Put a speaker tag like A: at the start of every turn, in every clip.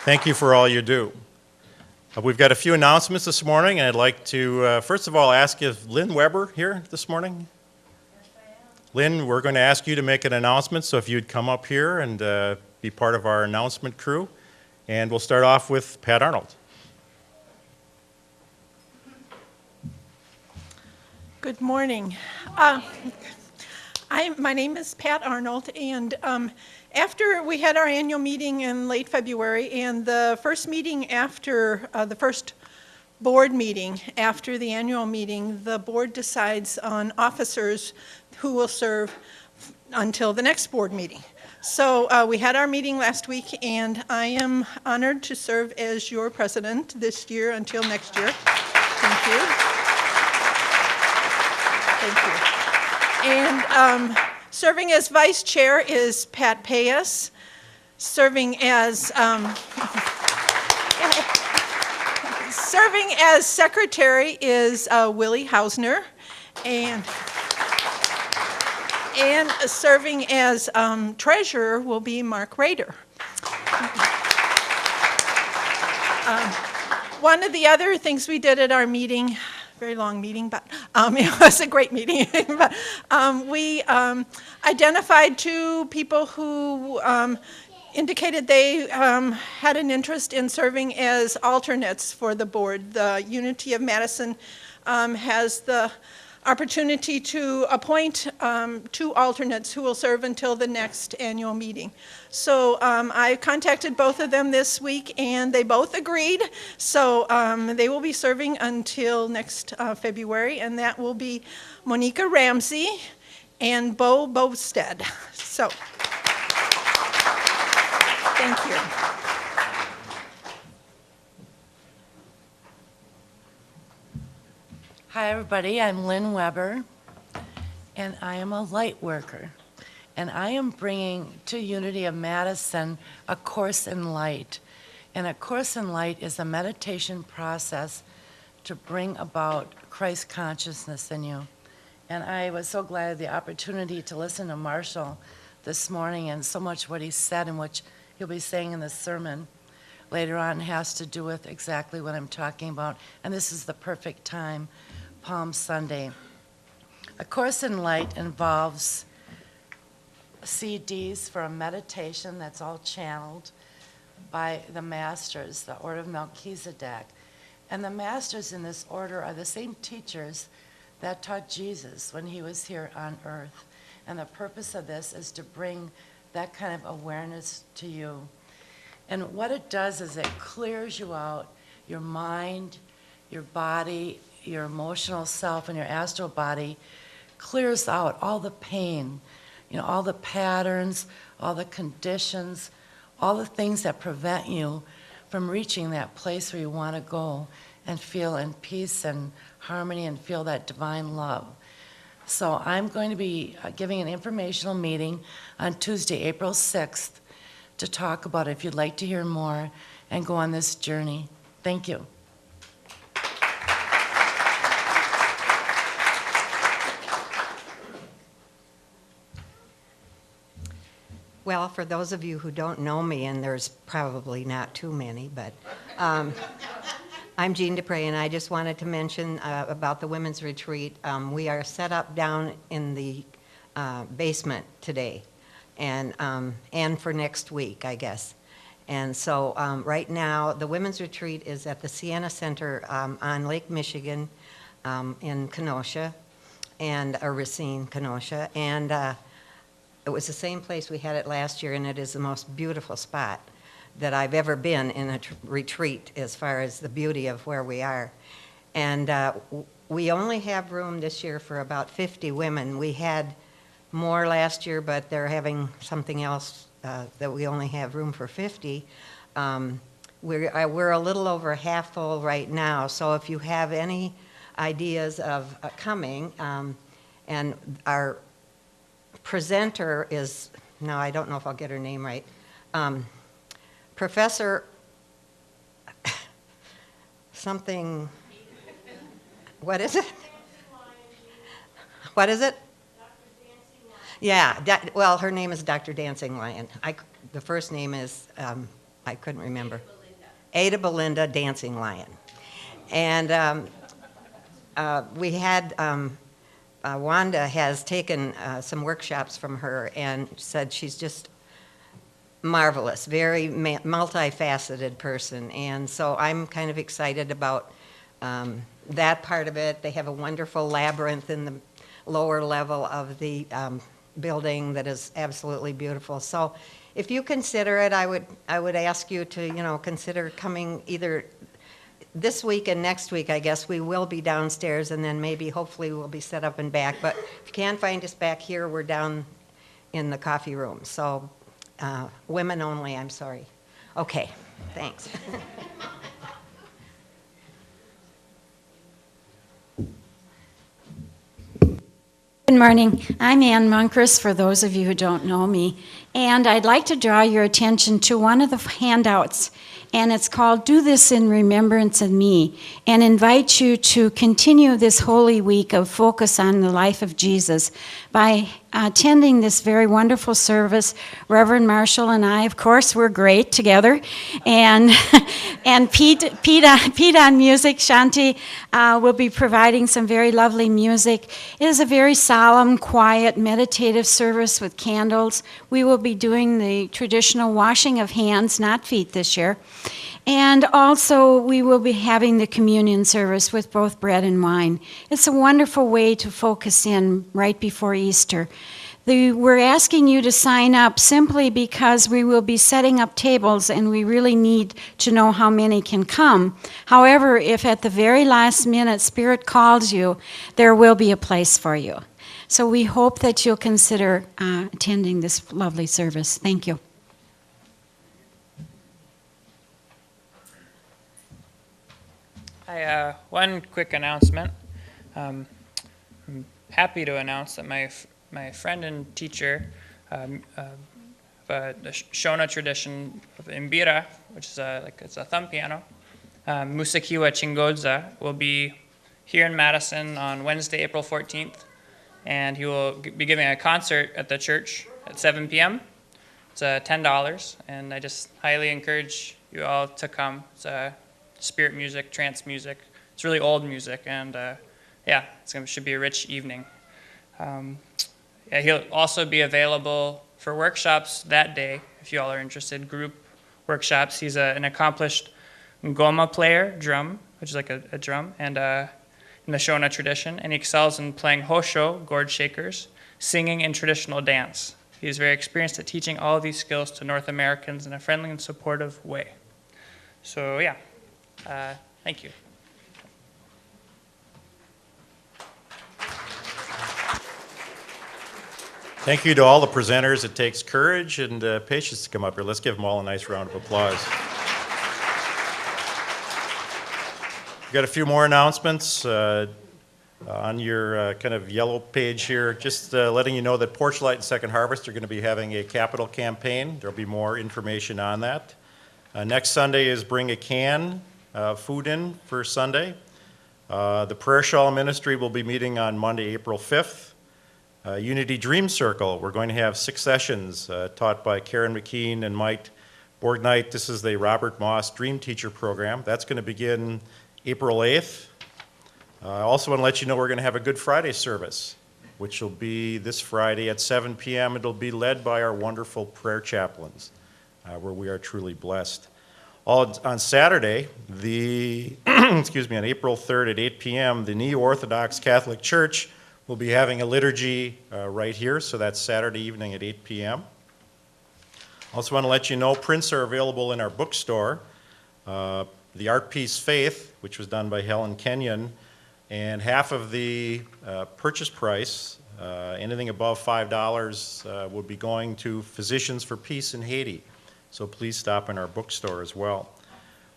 A: Thank you for all you do. We've got a few announcements this morning, and I'd like to, first of all, ask if Lynn Weber here this morning?
B: Yes, I am.
A: Lynn, we're going to ask you to make an announcement, so if you'd come up here and be part of our announcement crew. And we'll start off with Pat Arnold.
C: Good morning. My name is Pat Arnold, and after we had our annual meeting in late February, and the first meeting after the first board meeting after the annual meeting, the board decides on officers who will serve until the next board meeting. So we had our meeting last week, and I am honored to serve as your president this year until next year. Thank you. Thank you. And serving as vice chair is Pat Payas. Serving as secretary is Willie Hausner, and serving as treasurer will be Mark Rader. One of the other things we did at our meeting, very long meeting, but it was a great meeting. But we identified two people who indicated they had an interest in serving as alternates for the board. The Unity of Madison has the opportunity to appoint two alternates who will serve until the next annual meeting. So I contacted both of them this week, and they both agreed. So they will be serving until next February, and that will be Monica Ramsey and Bo Bowstead. So thank you.
B: Hi, everybody. I'm Lynn Weber, and I am a light worker. And I am bringing to Unity of Madison a course in light. And a course in light is a meditation process to bring about Christ consciousness in you. And I was so glad of the opportunity to listen to Marshall this morning, and so much what he said and what he'll be saying in the sermon later on has to do with exactly what I'm talking about. And this is the perfect time, Palm Sunday. A Course in Light involves CDs for a meditation that's all channeled by the masters, the Order of Melchizedek. And the masters in this order are the same teachers that taught Jesus when he was here on earth. And the purpose of this is to bring that kind of awareness to you. And what it does is it clears you out, your mind, your body, your emotional self, and your astral body clears out all the pain, all the patterns, all the conditions, all the things that prevent you from reaching that place where you want to go and feel in peace and harmony and feel that divine love. So I'm going to be giving an informational meeting on Tuesday, April 6th, to talk about it if you'd like to hear more and go on this journey. Thank you.
D: Well, for those of you who don't know me, and there's probably not too many, but I'm Jean Dupre, and I just wanted to mention about the women's retreat. We are set up down in the basement today, and for next week, I guess. And so right now, the women's retreat is at the Sienna Center on Lake Michigan in Kenosha, or Racine, Kenosha, and it was the same place we had it last year, and it is the most beautiful spot that I've ever been in a retreat as far as the beauty of where we are. And we only have room this year for about 50 women. We had more last year, but they're having something else that we only have room for 50. We're a little over half full right now, so if you have any ideas of coming, and our presenter is, now I don't know if I'll get her name right, Professor something, what is it? What is it? Yeah, well, her name is Dr. Dancing Lion. The first name is, I couldn't remember. Ada Belinda Dancing Lion. And we had, Wanda has taken some workshops from her and said she's just marvelous, very multifaceted person. And so I'm kind of excited about that part of it. They have a wonderful labyrinth in the lower level of the building that is absolutely beautiful. So if you consider it, I would ask you to, consider coming either this week and next week. I guess we will be downstairs, and then maybe hopefully we'll be set up and back. But if you can't find us back here, we're down in the coffee room. So women only, I'm sorry. Okay, thanks.
E: Good morning. I'm Ann Munkers, for those of you who don't know me. And I'd like to draw your attention to one of the handouts, and it's called Do This in Remembrance of Me, and invite you to continue this Holy Week of focus on the life of Jesus by attending this very wonderful service. Reverend Marshall and I, of course, we're great together, and Pete on music. Shanti will be providing some very lovely music. It is a very solemn, quiet, meditative service with candles. We will be doing the traditional washing of hands, not feet, this year. And also, we will be having the communion service with both bread and wine. It's a wonderful way to focus in right before Easter. We're asking you to sign up simply because we will be setting up tables, and we really need to know how many can come. However, if at the very last minute Spirit calls you, there will be a place for you. So we hope that you'll consider attending this lovely service. Thank you.
F: One quick announcement. I'm happy to announce that my friend and teacher, the Shona tradition of Imbira, which is it's a thumb piano, Musakiwa Chingodza, will be here in Madison on Wednesday, April 14th, and he will be giving a concert at the church at 7 p.m. It's $10, and I just highly encourage you all to come. It's spirit music, trance music. It's really old music, and should be a rich evening. He'll also be available for workshops that day, if you all are interested, group workshops. He's an accomplished ngoma player, drum, which is like a drum, and in the Shona tradition, and he excels in playing hosho, gourd shakers, singing, and traditional dance. He is very experienced at teaching all of these skills to North Americans in a friendly and supportive way. So thank you.
A: Thank you to all the presenters. It takes courage and patience to come up here. Let's give them all a nice round of applause. We've got a few more announcements on your kind of yellow page here. Just letting you know that Porchlight and Second Harvest are going to be having a capital campaign. There'll be more information on that. Next Sunday is Bring a Can food in for Sunday. The Prayer Shawl Ministry will be meeting on Monday, April 5th. Unity Dream Circle, we're going to have 6 sessions taught by Karen McKean and Mike Borgnite. This is the Robert Moss Dream Teacher Program. That's going to begin April 8th. I also want to let you know we're going to have a Good Friday service, which will be this Friday at 7 p.m. It'll be led by our wonderful prayer chaplains, where we are truly blessed. On Saturday, on April 3rd at 8 p.m., the Neo-Orthodox Catholic Church will be having a liturgy right here, so that's Saturday evening at 8 p.m. Also want to let you know prints are available in our bookstore. The art piece Faith, which was done by Helen Kenyon, and half of the purchase price, anything above $5, will be going to Physicians for Peace in Haiti. So please stop in our bookstore as well.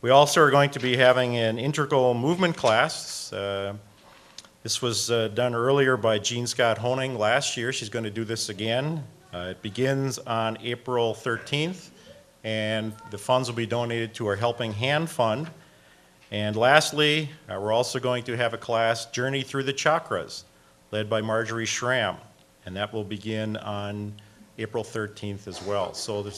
A: We also are going to be having an integral movement class. This was done earlier by Jean Scott Honing last year. She's going to do this again. It begins on April 13th, and the funds will be donated to our Helping Hand Fund. And lastly, we're also going to have a class, Journey Through the Chakras, led by Marjorie Schramm, and that will begin on April 13th as well. So there's